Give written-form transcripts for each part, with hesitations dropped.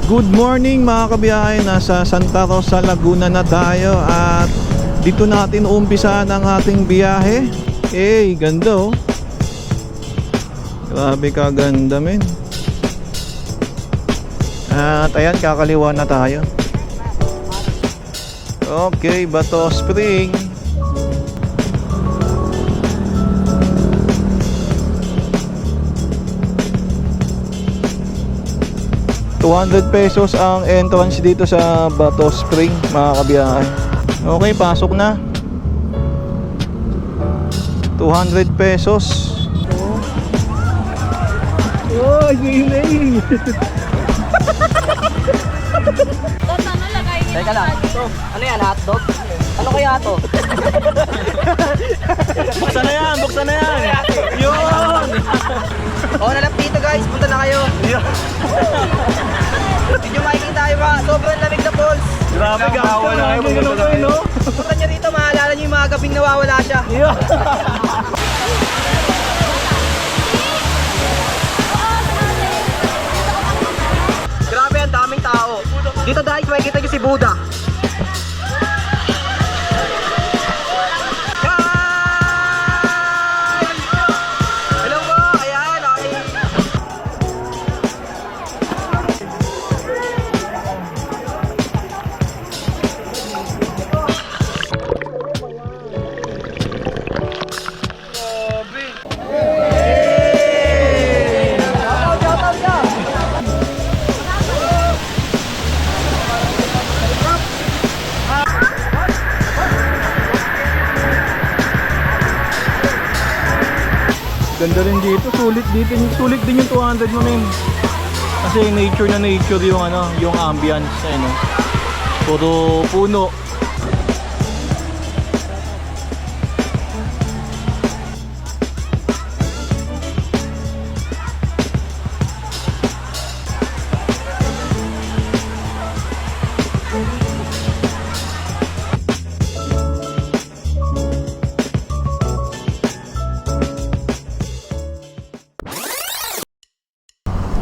Good morning mga kabiyahe, nasa Santa Rosa, Laguna na tayo at dito natin uumpisahan ang ating biyahe. Ganda oh. Grabe kaganda men. At ayan, kakaliwa na tayo. Okay, Bato Spring. ₱200 ang entrance dito sa Bato Spring mga kabiyahe. Okay, pasok na. ₱200. Oh, giling. Ano lagay niya? Teka lang. Ano yan, hotdog? Ano kaya to? Buksan na yan, buksan na yan. Yun. Oo, nalap dito guys, punta na kayo. Medyo makikita kayo ba? Sobrang lamig na balls. Grabe, gawin na kayo. Punta nyo dito, maalala nyo yung mga gabing nawawala siya. Grabe, ang daming tao. Dito dahil makikita nyo si Buddha. Hello po, ayan, okay. Ganda rin dito, sulit din yung 200 mo men. Kasi nature na nature yung ano, yung ambience, ano. Puro puno.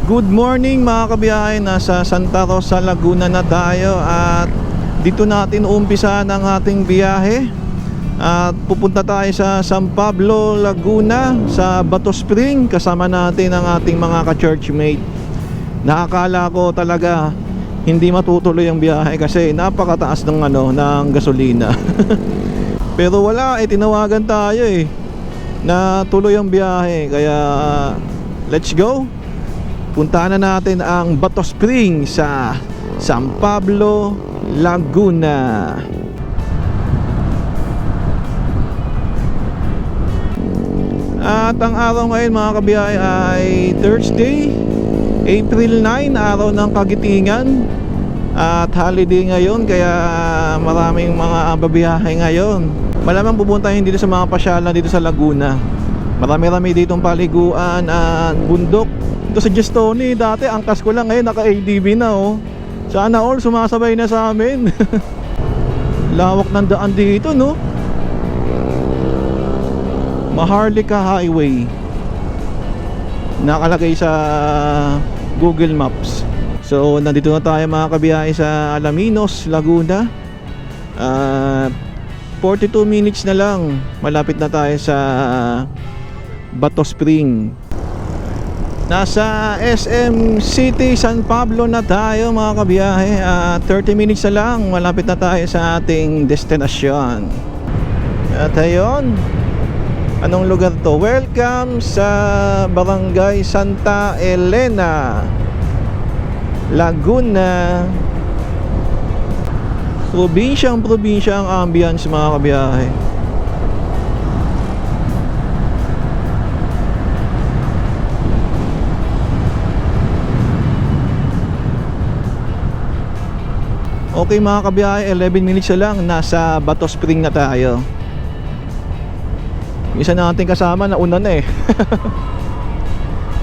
Good morning mga kabiyahe, nasa Santa Rosa, Laguna na tayo at dito natin uumpisahan ang ating biyahe at pupunta tayo sa San Pablo, Laguna, sa Bato Spring. Kasama natin ang ating mga ka-churchmate. Nakakala ko talaga hindi matutuloy ang biyahe kasi napakataas ng ng gasolina. Pero wala, tinawagan tayo na tuloy ang biyahe, kaya let's go. Puntahan na natin ang Bato Spring sa San Pablo, Laguna. At ang araw ngayon mga kabiyahe ay Thursday, April 9, araw ng Kagitingan. At holiday ngayon kaya maraming mga babiyahe ngayon. Malamang pupuntahin dito sa mga pasyalan dito sa Laguna. Marami-rami ditong paliguan at bundok. Ito sa Gestoni, dati angkas ko lang, ngayon naka-ADV na oh. Sana all sumasabay na sa amin. Lawak ng daan dito no. Maharlika Highway nakalagay sa Google Maps. So nandito na tayo mga kabiyahe sa Alaminos, Laguna. 42 minutes na lang, malapit na tayo sa Bato Spring. Nasa SM City, San Pablo na tayo mga kabiyahe. 30 minutes na lang, malapit na tayo sa ating destinasyon. At ayun, anong lugar to? Welcome sa Barangay Santa Elena, Laguna. Probinsya ang ambience mga kabiyahe. Okay mga kabiyahe, 11 minutes na lang, nasa Bato Spring na tayo. Isa na ating kasama na una na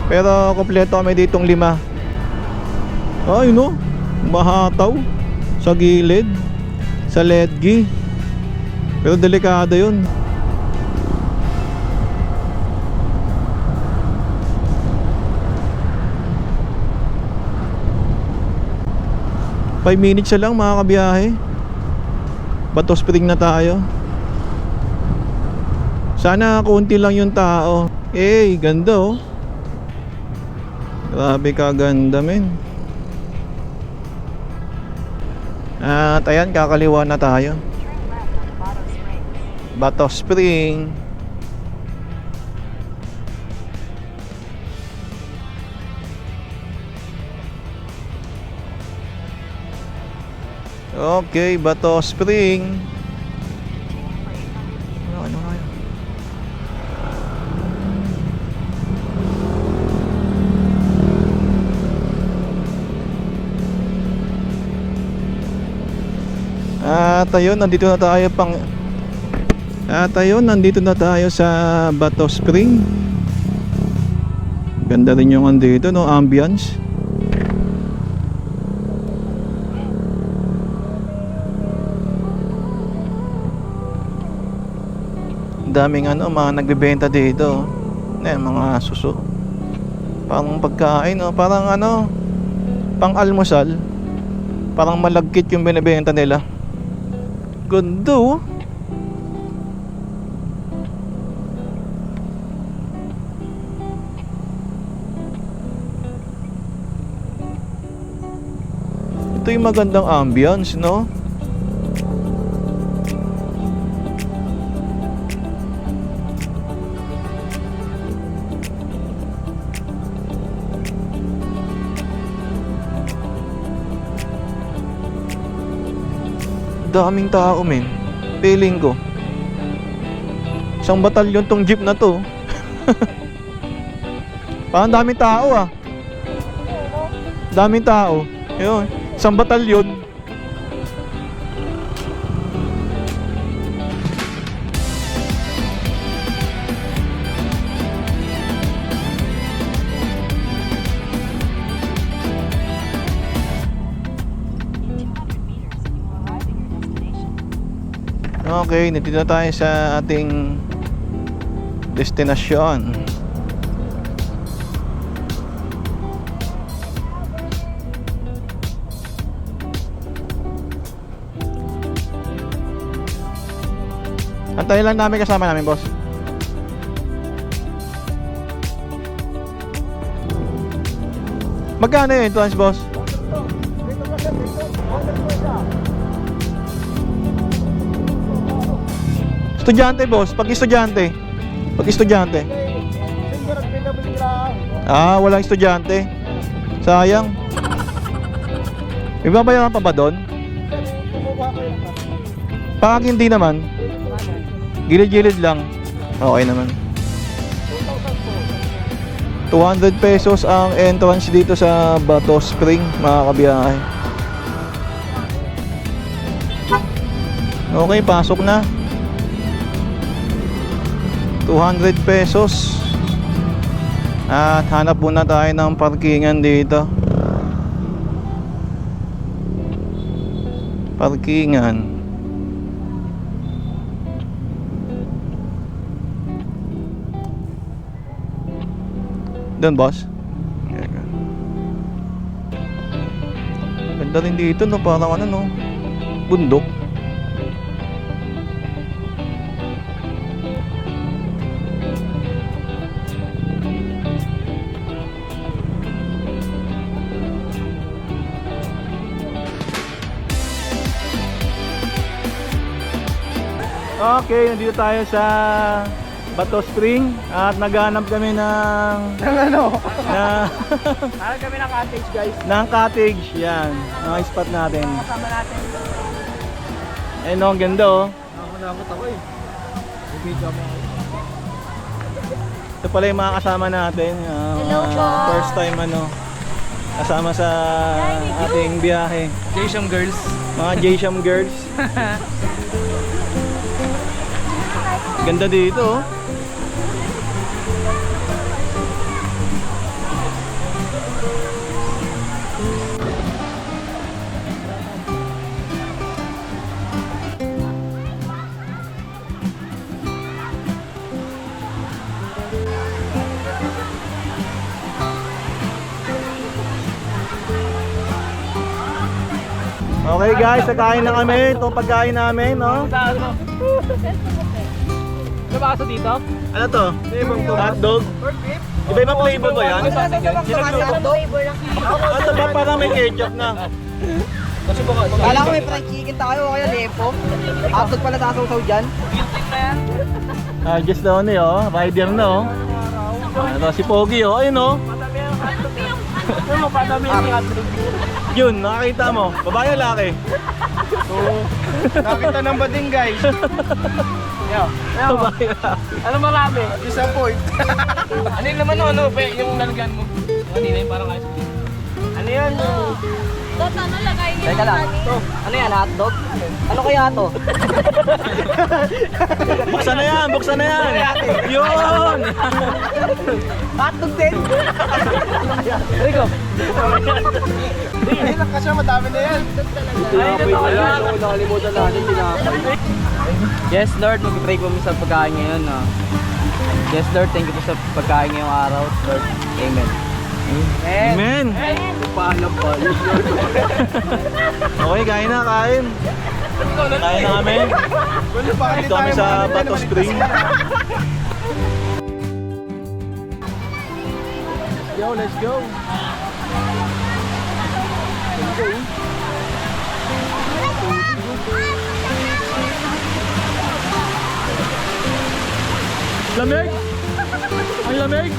Pero kompleto kami ditong 5. Ay no, mahataw sa gilid, sa ledgi. Pero delikado yun. 5 minutes na lang mga kabiyahe. Bato Spring na tayo. Sana konti lang yung tao. Ganda oh. Grabe kaganda men. At ayan, kakaliwa na tayo. Bato Spring. Okay, Bato Spring. Ano kaya? At ayun, nandito na tayo sa Bato Spring. Ganda rin yung andito, no, ambience. Daming mga nagbebenta dito. Mga suso. Parang pagkain, no? Parang pang-almusal. Parang malagkit yung binebenta nila. Ganda oh. Ito yung magandang ambience, no? Daming tao men. Feeling ko isang batalyon tong jeep na to. Parang daming tao ah. Daming tao. Ayun, isang batalyon. Okay, nandito na tayo sa ating destinasyon. Antayin lang namin kasama namin, boss. Magkano yun, entrance, boss? Estudyante, boss. Pag estudyante. Walang estudyante. Sayang. May babayaran pa ba doon? Pag hindi naman, gilid-gilid lang. Okay naman. 200 pesos ang entrance dito sa Bato Spring, mga kabiyahe. Okay, pasok na. 200 pesos. At hanap muna tayo ng parkingan dito. Parkingan. Doon, boss. Ganda rin dito, no? Parang no? Bundok. Okay, nandito tayo sa Bato Spring at naghanap kami ng Hanap kami ng cottage, guys. ng cottage. Yan, mga spot natin. Kasama natin. Ang ganda oh. Nakakot ako eh. Video mo. Ito pala yung mga kasama natin. Hello po. First time kasama sa ating biyahe. Jaysham girls. Mga Jaysham girls. Ganda dito oh. Okay guys, kakain na kami. Itong pagkain namin, no? Ano ba kaso dito? Ano to? Hotdog? Iba-ibang flavor ba yan? Ano ba parang may ketchup na? Kala ko may fried chicken tayo o kaya lepo. Hotdog pala sasaw-saw dyan. Just na ni oh, rider na oh. Ano si Pogi oh, ayun oh. Yun, nakakita mo. Babae o lalaki? Nakita ng bading guys. Babae na. Ano marami? Isang point. Ano yung naman ano, pe? Yung nalagyan mo. Kanina yung parang ice cream. Ano yan? Tot, ano lagay niyo Teka lang. Ano yan, hotdog? Ano kaya to? Buksan na yan, buksan na yan. Yun. Hotdog din. Rico. Hindi lang kasi madami na yan. Nakalimutan natin. Yes Lord, mag-pray po sa pagkain ngayon. Yes Lord, thank you po sa pagkain ngayong araw. Lord, amen. Amen. Paalam pa. Okay, kain na, kain. Kain na kami. Dito kami sa Bato Spring. Let's go. Lamig? Ang lamig?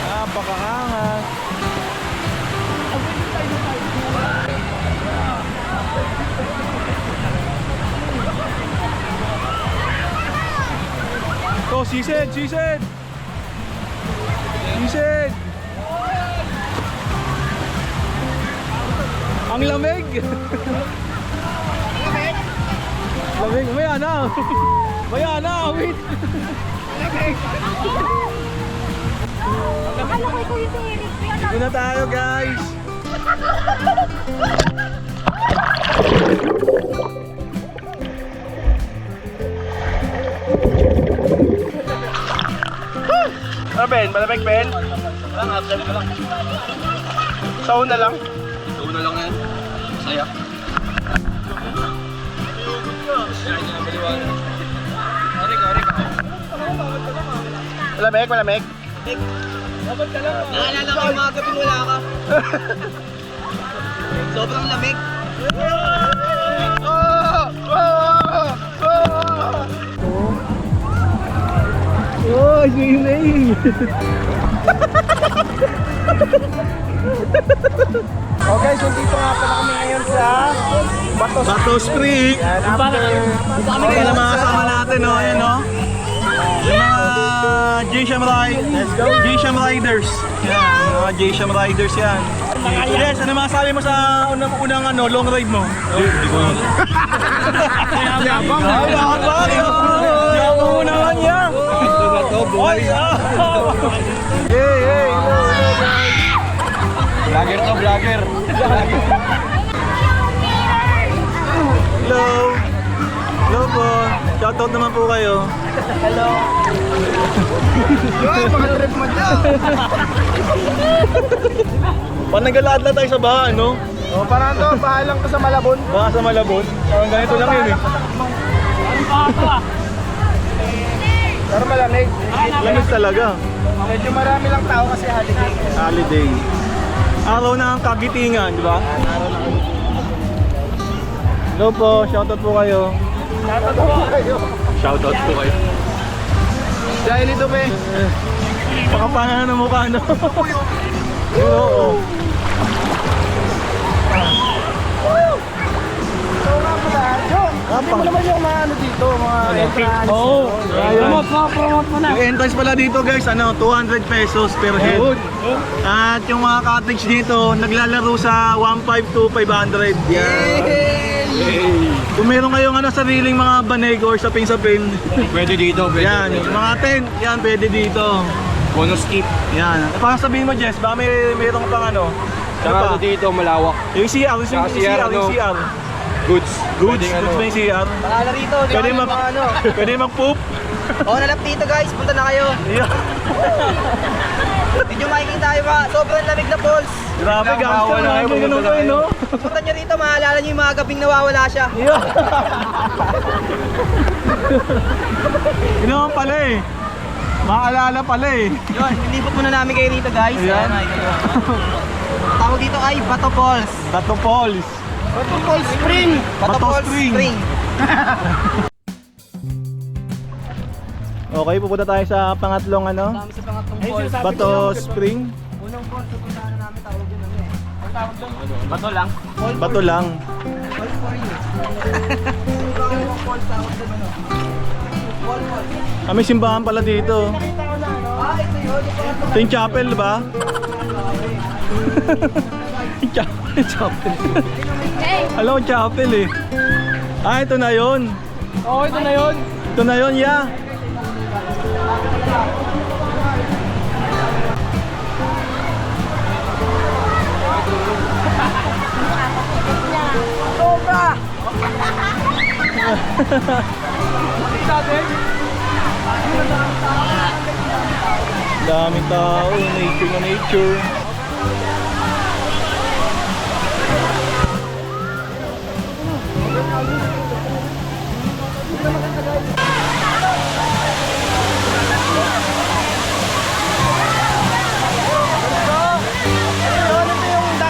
Napakaangas. To, sisid, sisid. Sisid. Ang lamig. Lamig, maya na. Maya na, wait. Akala ko ito yung Eric. Dito na tayo, guys. Ano Ben? Malamig Ben? Walang absent ka lang. Sauna lang. Sauna lang yan. Saya. Malamig, malamig. Naalala ko yung mga gabi wala ka. Sobrang lamig. Oh, swimming! Okay, so dito nga pala kami ngayon sa Bato Spring! Okay na mga kasama natin, no? Ayan, no? Yung mga J-Sham Riders. Yan, yung mga J-Sham Riders yan. Yes, ano masasabi mo sa unang ano, long ride mo? Hindi ko lang. Yabang mo naman yan! Oy! Hey! Vlogger to, vlogger. Hello! Hello po! Shoutout naman po kayo. Hello. Yun, mga trip mo dyan. Panagalaad lang tayo sa baha, no? O, parang to, bahalang ko sa Malabon. Baka sa Malabon. Parang ganito lang yun eh. Pero malamig. Lamig talaga. Medyo marami lang tao kasi holiday. Holiday. Araw na ang kagitingan, di ba? Hello po, shoutout po kayo. Shoutout po kayo. Dahil ito pe. Pakapanan na ng mukha, no? Oo. So nga pala, John. Hindi mo naman yung mga ano dito, mga entrance. Oo. Promote mo na. Yung entrance pala dito guys, ano, 200 pesos per head. At yung mga cottage dito, naglalaro sa 1.5 to 500. Kung meron kayong ano, sariling mga banig or sapin-sapin, Pwede dito, yan, yung mga tent, yan, pwede dito. Bonus tip. Yan. Parang sabihin mo, Jess, baka meron pang ano. Ano pa? dito, malawak. Yung CR, yung CR, yung CR. Goods. Goods ba yung CR? Pakala rito, di Pwede ba? mag- Mga ano. Pwede mag-poop? Oo, nalap dito guys, punta na kayo. Yeah. Medyo makikita tayo pa, sobrang lamig na falls. Grabe, gangster na kayo. Ganun kayo, no? Punta nyo rito, maalala nyo yung mga gabing nawawala siya. Yeah. Yun naman pala eh. Maalala pala eh. Yun, nilibot muna namin kayo rito guys. Ayan. Tawag dito ay Bato Falls. Tato Falls. Bato Falls Spring. Bato Falls Spring. Okay, pupunta tayo sa pangatlong ano? Dami sa pangatlong falls. Bato Spring. Unang falls na puntahan namin tawag yun ano eh. Ang tawag doon? Bato lang. Bato lang. Falls for you. Yung pangalawang falls tawag doon ano? Falls. May simbahan pala dito. Ito yun. Ito yung chapel ba? Chapel. Alam ko chapel eh. Ito na yun. Oo, ito na yun. Ito na yun, yeah. Sobra! Daming tao, nature na nature.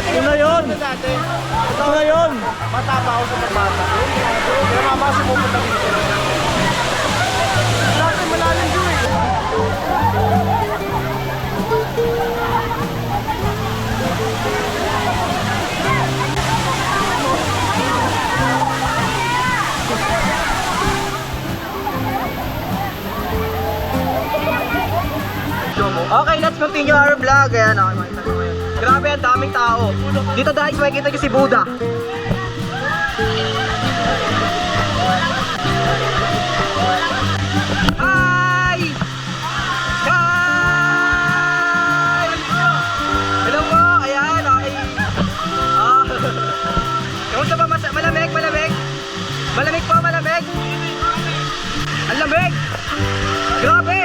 Ito na yun! Ito na yun! Matapa ako sa barbata. Kaya mama kasi pupunta dito. Dati malalim dito eh. Okay, let's continue our vlog. Ayan, okay, makita nyo ngayon. Grabe, ang daming tao. Dito guys, makikita nyo si Buddha. Hi! Hi! Hello po, ayan, okay. Kamusta ba? Malamig, malamig? Malamig po, malamig? Ang lamig! Grabe!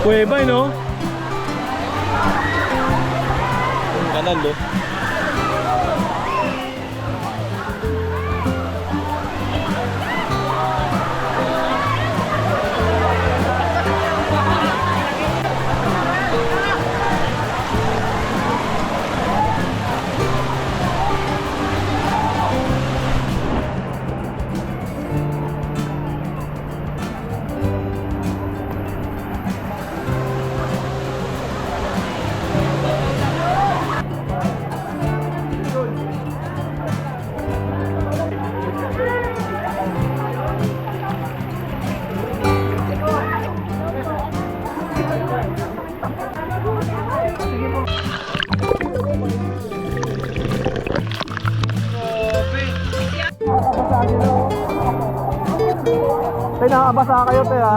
Kuweba, no? Kanal, no? Tay, nakakabasa kayo, te, ha?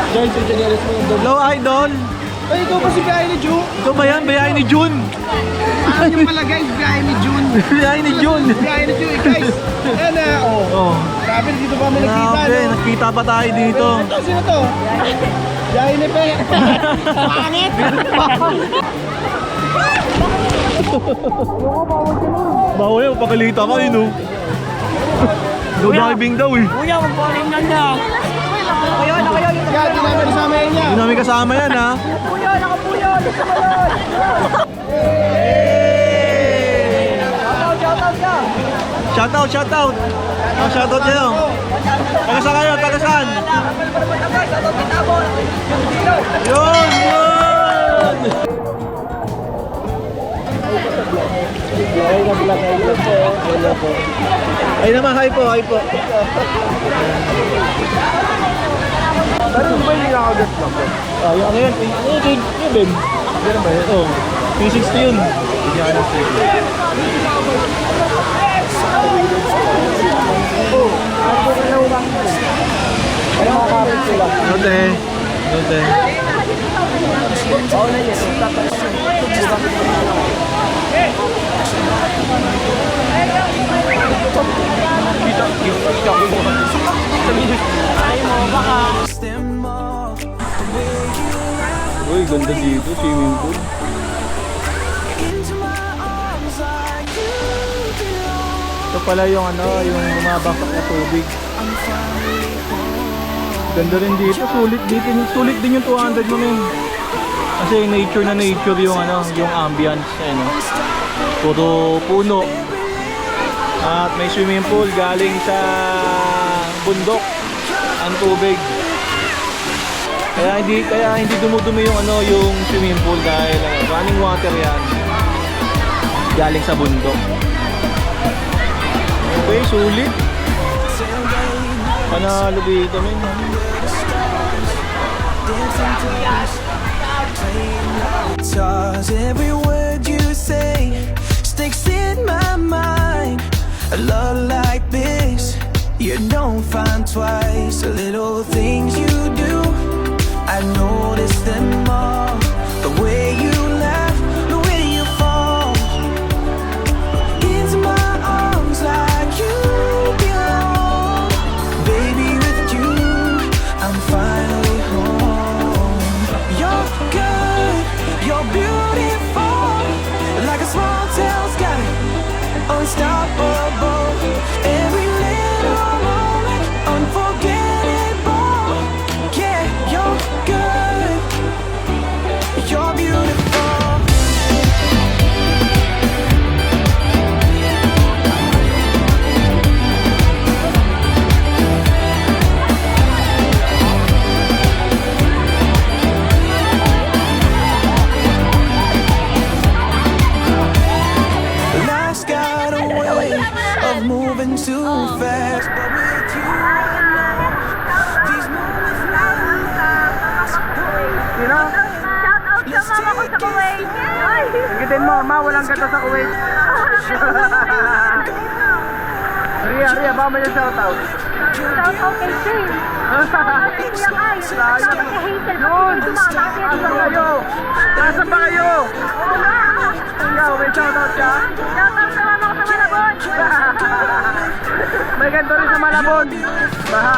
Hello, idol! Ay, ikaw pa si Biyahe ni June. Ito ba yan? Bayahin ni June! Ano yung pala guys, Biyahe ni June. Bayahin ni June! Biyahe ni June, guys. Ayan na, oh. Oh. Grabe, dito pa kami nagkita, Grabe, no? nagkita pa tayo dito. Ito, sino to? Jaine Pe. Pangit! Bawal yan, pakalita ka yun, no? Diving daw eh. Kuya, magpalingan na. Kaya, di namin kasama yan niya. Hindi namin kasama yan, ha? Shoutout, shoutout. Oh, shoutout kayo. Taga saan kayo? Taga saan? Yun, yun! Ay naman, hi po, hi po. Pero ba yung nakakagat lang po? Ah, yung ano yan? Yung Ben. Ganun ba yun? Oo. 360 yun. Hindi ako Ay, makakapit sila. Note. Note. Uy, ganda dito, swimming pool. Ito pala yung ano, yung bumabakak na tubig. Ganda rin dito, sulit din yung 200 mo min. Kasi nature na nature yung ano, yung ambience, ano. Puro puno. At may swimming pool galing sa bundok ang tubig. Kaya hindi dumudumi yung ano, yung swimming pool dahil running water yan. Galing sa bundok. Okay, sulit. Panalo dito, men. Cause every word you say sticks in my mind. A love like this, you don't find twice. The little things you do, I notice them all. The way you laugh, the way you fall into my arms like you belong. Baby, with you, I'm finally home. You're good, you're beautiful, like a small town sky, unstoppable. Every little moment, unforgettable. Yeah, you're good, you're beautiful. Life's got a way of moving too fast, but with you I know these moments never last. Shout out sa mama ko sa Kuwait. Ay! Gitin mo, ma, walang gata sa Kuwait. Ria, baka may shoutout. Shout out kay Shane. Shout out kay Kuya Kai. Shout out kay Hazel. Pati dumama kasi Nasaan kayo? Nasaan ba kayo? Ikaw, may shoutout ka? Shout out sa mama ko sa Malabon. May ganito rin sa Malabon. Baha.